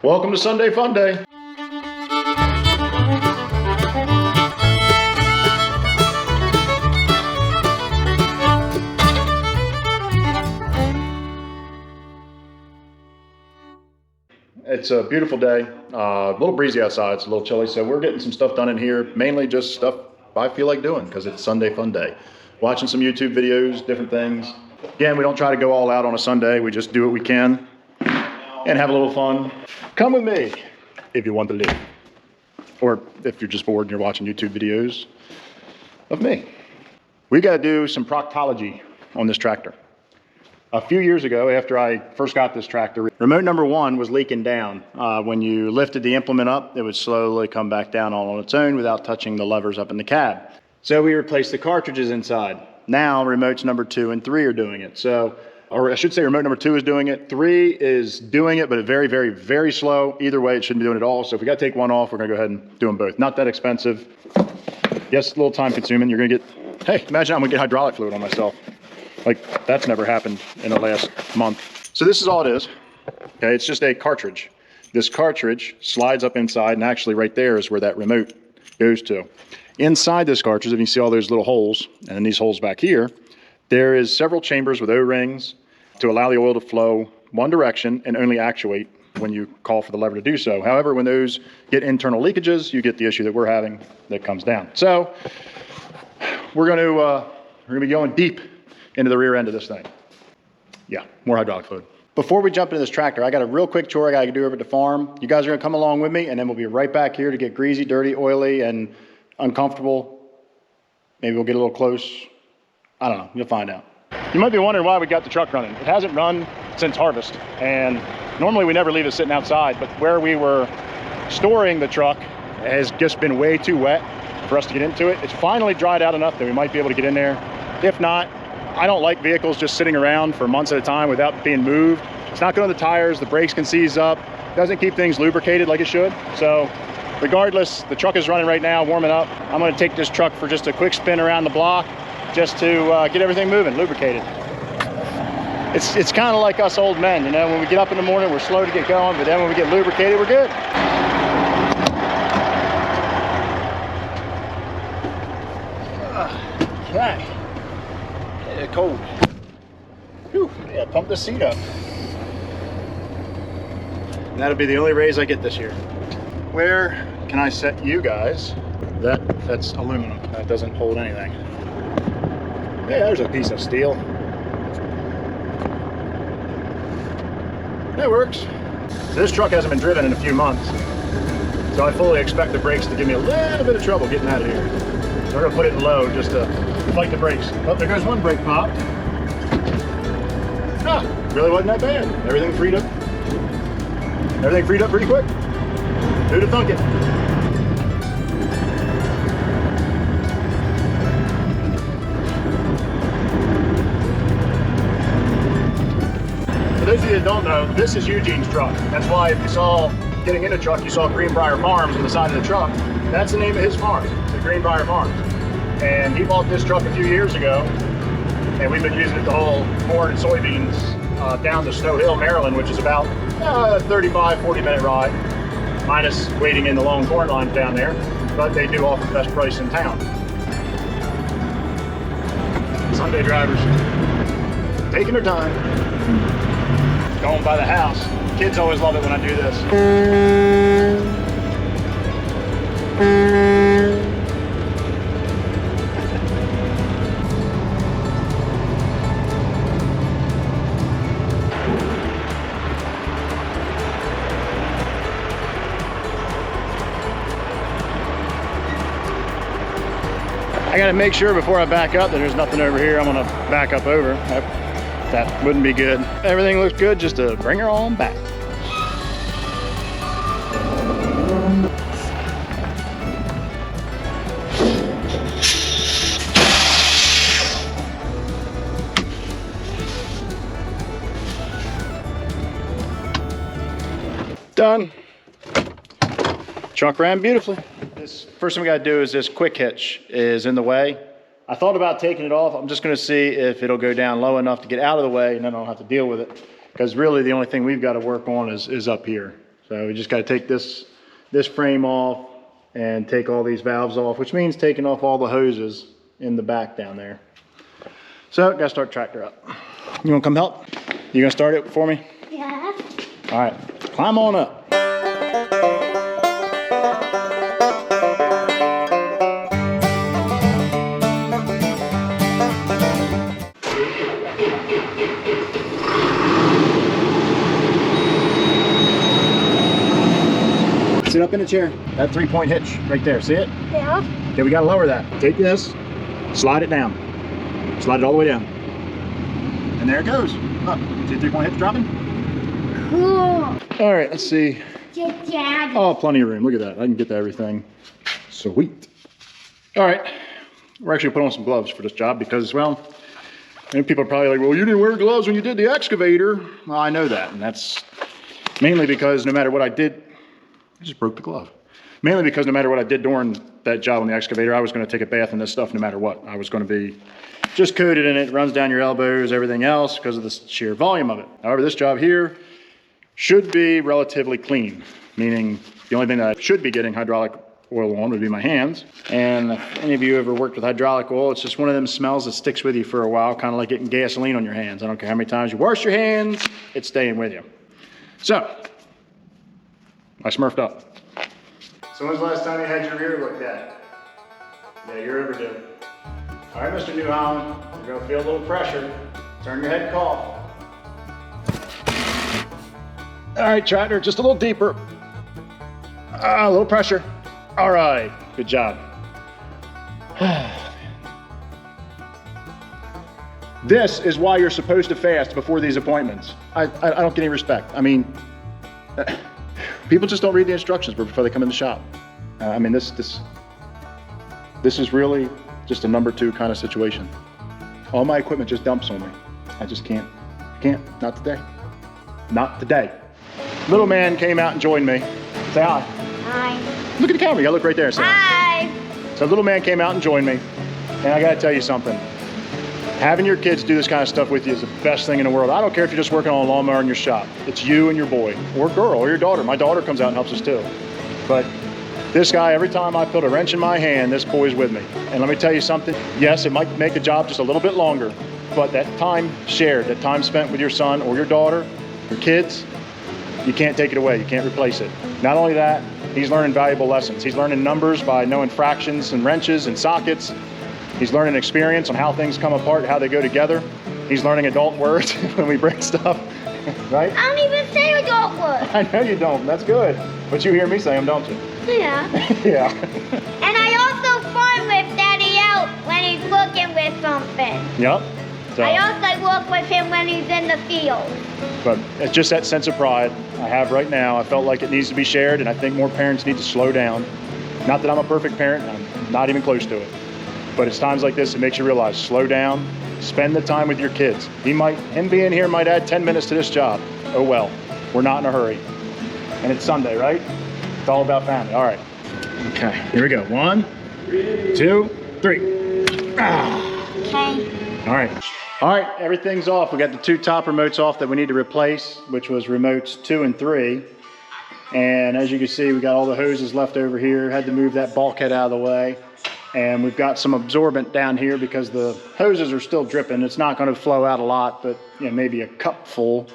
Welcome to Sunday Fun Day. It's a beautiful day, a little breezy outside, it's a little chilly, so we're getting some stuff done in here, mainly just stuff I feel like doing because it's Sunday Fun Day. Watching some YouTube videos, different things. Again, we don't try to go all out on a Sunday, we just do what we can and have a little fun. Come with me if you want to live. Or if you're just bored and you're watching YouTube videos of me. We got to do some proctology on this tractor. A few years ago, after I first got this tractor, remote number 1 was leaking down. When you lifted the implement up, it would slowly come back down all on its own without touching the levers up in the cab. So we replaced the cartridges inside. Now remotes number 2 and 3 are doing it. Or I should say remote number 2 is doing it. 3 is doing it, but very, very, very slow. Either way, it shouldn't be doing it all. So if we got to take one off, we're going to go ahead and do them both. Not that expensive. Yes, a little time consuming. You're going to get, hey, imagine I'm going to get hydraulic fluid on myself. Like, that's never happened in the last month. So this is all it is. Okay, it's just a cartridge. This cartridge slides up inside, and actually right there is where that remote goes to. Inside this cartridge, if you see all those little holes, and then these holes back here, there is several chambers with O-rings to allow the oil to flow one direction and only actuate when you call for the lever to do so. However, when those get internal leakages, you get the issue that we're having that comes down. So we're going to be going deep into the rear end of this thing. Yeah, more hydraulic fluid. Before we jump into this tractor, I got a real quick chore I got to do over at the farm. You guys are going to come along with me, and then we'll be right back here to get greasy, dirty, oily, and uncomfortable. Maybe we'll get a little close. I don't know, you'll find out. You might be wondering why we got the truck running. It hasn't run since harvest, and normally we never leave it sitting outside, but where we were storing the truck has just been way too wet for us to get into it. It's finally dried out enough that we might be able to get in there. If not, I don't like vehicles just sitting around for months at a time without being moved. It's not good on the tires, the brakes can seize up, doesn't keep things lubricated like it should. So regardless, the truck is running right now, warming up. I'm gonna take this truck for just a quick spin around the block just to get everything moving, lubricated. It's kind of like us old men, you know, when we get up in the morning, we're slow to get going, but then when we get lubricated, we're good. Okay. Yeah, cold. Whew, yeah, pump the seat up. And that'll be the only raise I get this year. Where can I set you guys? That's aluminum. That doesn't hold anything. Yeah, there's a piece of steel. That works. So this truck hasn't been driven in a few months, so I fully expect the brakes to give me a little bit of trouble getting out of here. So we're gonna put it in low just to fight the brakes. Oh, there goes one brake pop. Ah, really wasn't that bad. Everything freed up. Everything freed up pretty quick. Who'd have thunk it? For those of you that don't know, this is Eugene's truck. That's why if you saw getting in the truck, you saw Greenbrier Farms on the side of the truck. That's the name of his farm, the Greenbrier Farms. And he bought this truck a few years ago, and we've been using it to haul corn and soybeans down to Snow Hill, Maryland, which is about a 35, 40-minute ride, minus waiting in the long corn lines down there, but they do offer the best price in town. Sunday drivers, taking their time, going by the house. Kids always love it when I do this. I gotta make sure before I back up that there's nothing over here I'm gonna back up over. That wouldn't be good. Everything looks good, just to bring her on back. Done. Truck ran beautifully. This first thing we gotta do is this quick hitch is in the way. I thought about taking it off. I'm just gonna see if it'll go down low enough to get out of the way and then I don't have to deal with it. Because really the only thing we've got to work on is up here. So we just got to take this frame off and take all these valves off, which means taking off all the hoses in the back down there. So, gotta start tractor up. You wanna come help? You gonna start it for me? Yeah. All right, climb on up. Sit up in a chair. That 3-point hitch right there, see it? Yeah. Okay, we gotta lower that. Take this, slide it down. Slide it all the way down. And there it goes. Up. See the 3-point hitch dropping? Cool. All right, let's see. Dad. Oh, plenty of room. Look at that. I can get to everything. Sweet. All right. We're actually putting on some gloves for this job because, well, many people are probably like, well, you didn't wear gloves when you did the excavator. Well, I know that. And that's mainly because no matter what I did, I just broke the glove. Mainly because no matter what I did during that job on the excavator, I was going to take a bath in this stuff no matter what. I was going to be just coated in it, runs down your elbows, everything else because of the sheer volume of it. However, this job here should be relatively clean, meaning the only thing that I should be getting hydraulic oil on would be my hands. And if any of you ever worked with hydraulic oil, it's just one of them smells that sticks with you for a while, kind of like getting gasoline on your hands. I don't care how many times you wash your hands, it's staying with you. So, I smurfed up. So when's the last time you had your rear looked at? Yeah, you're overdue. All right, Mr. New Holland, you're gonna feel a little pressure. Turn your head, cough. All right, tractor, just a little deeper. A little pressure. All right, good job. This is why you're supposed to fast before these appointments. I don't get any respect. I mean, people just don't read the instructions before they come in the shop. I mean, this is really just a number 2 kind of situation. All my equipment just dumps on me. I just can't, not today. Not today. Little man came out and joined me. Say hi. Hi. Look at the camera, you gotta look right there. Say hi. Hi. So little man came out and joined me. And I gotta tell you something. Having your kids do this kind of stuff with you is the best thing in the world. I don't care if you're just working on a lawnmower in your shop. It's you and your boy, or girl, or your daughter. My daughter comes out and helps us too. But this guy, every time I put a wrench in my hand, this boy's with me. And let me tell you something. Yes, it might make the job just a little bit longer, but that time shared, that time spent with your son or your daughter, your kids, you can't take it away. You can't replace it. Not only that, he's learning valuable lessons. He's learning numbers by knowing fractions and wrenches and sockets. He's learning experience on how things come apart, how they go together. He's learning adult words when we break stuff, right? I don't even say adult words. I know you don't, that's good. But you hear me say them, don't you? Yeah. Yeah. And I also fun with Daddy out when he's looking with something. Yep. So, I also work with him when he's in the field. but it's just that sense of pride I have right now. I felt like it needs to be shared, and I think more parents need to slow down. Not that I'm a perfect parent, I'm not even close to it. But it's times like this that makes you realize, slow down, spend the time with your kids. Him being here might add 10 minutes to this job. Oh well, we're not in a hurry. And it's Sunday, right? It's all about family, all right. Okay, here we go. 1, 2, 3. Ah. Okay. All right. All right, everything's off. We got the 2 top remotes off that we need to replace, which was remotes 2 and 3. And as you can see, we got all the hoses left over here. Had to move that bulkhead out of the way. And we've got some absorbent down here because the hoses are still dripping. It's not going to flow out a lot, but maybe a cup full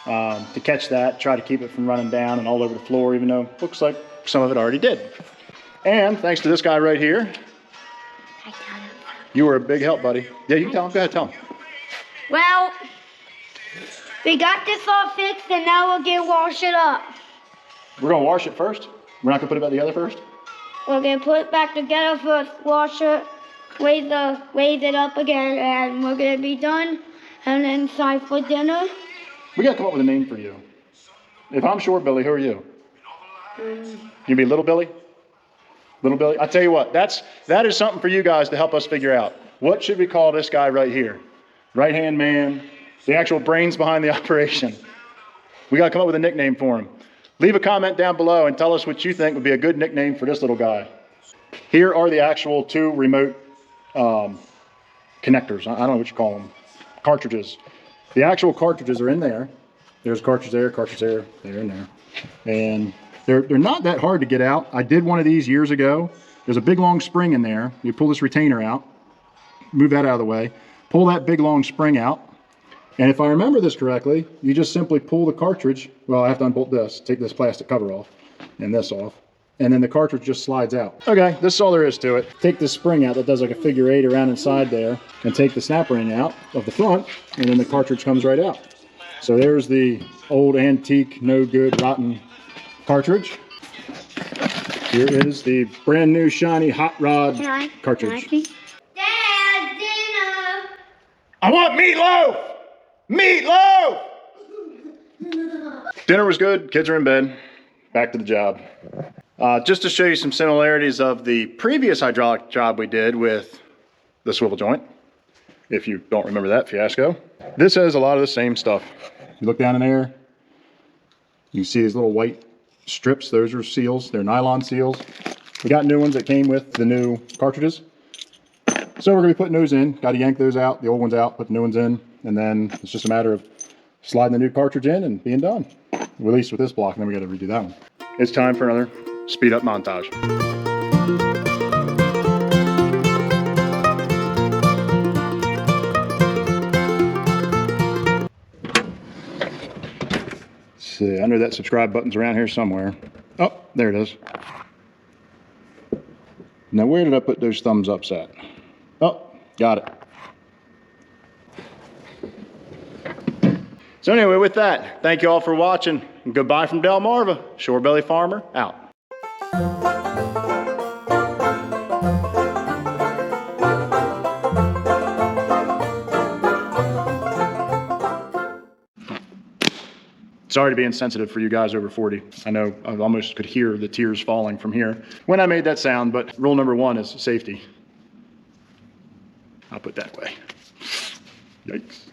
to catch that, try to keep it from running down and all over the floor, even though it looks like some of it already did. And thanks to this guy right here, you were a big help, buddy. Yeah, you can tell him. Go ahead, tell him. Well, we got this all fixed and now we're gonna wash it up. We're going to wash it first? We're not going to put it back together first? We're gonna put it back together first, wash it, raise it up again, and we're gonna be done. And then time for dinner. We got to come up with a name for you. If I'm Shorebilly, who are you? You be Little Billy? Little Billy? I tell you what, that is something for you guys to help us figure out. What should we call this guy right here? Right-hand man, the actual brains behind the operation. We got to come up with a nickname for him. Leave a comment down below and tell us what you think would be a good nickname for this little guy. Here are the actual 2 remote connectors. I don't know what you call them. Cartridges. The actual cartridges are in there. There's cartridge there, there, and there. And they're not that hard to get out. I did one of these years ago. There's a big long spring in there. You pull this retainer out, move that out of the way, pull that big long spring out. And if I remember this correctly, you just simply pull the cartridge. Well, I have to unbolt this, take this plastic cover off and this off. And then the cartridge just slides out. Okay, this is all there is to it. Take this spring out that does like a figure 8 around inside there and take the snap ring out of the front, and then the cartridge comes right out. So there's the old antique, no good, rotten cartridge. Here is the brand new shiny hot rod cartridge. Dad, dinner! I want meatloaf! Meatloaf! Dinner was good, kids are in bed, back to the job. Just to show you some similarities of the previous hydraulic job we did with the swivel joint, if you don't remember that fiasco. This has a lot of the same stuff. You look down in there, you can see these little white strips. Those are seals. They're nylon seals. We got new ones that came with the new cartridges. So we're going to be putting those in. Got to yank those out, the old ones out, put the new ones in, and then it's just a matter of sliding the new cartridge in and being done. Released with this block, and then we got to redo that one. It's time for another speed up montage. See, under that subscribe button's around here somewhere. Oh, there it is. Now where did I put those thumbs ups at? Oh, got it. So anyway, with that, thank you all for watching. And goodbye from Delmarva. Shorebelly Farmer, out. Sorry to be insensitive for you guys over 40. I know I almost could hear the tears falling from here when I made that sound, but rule number 1 is safety. I'll put that away. Yikes.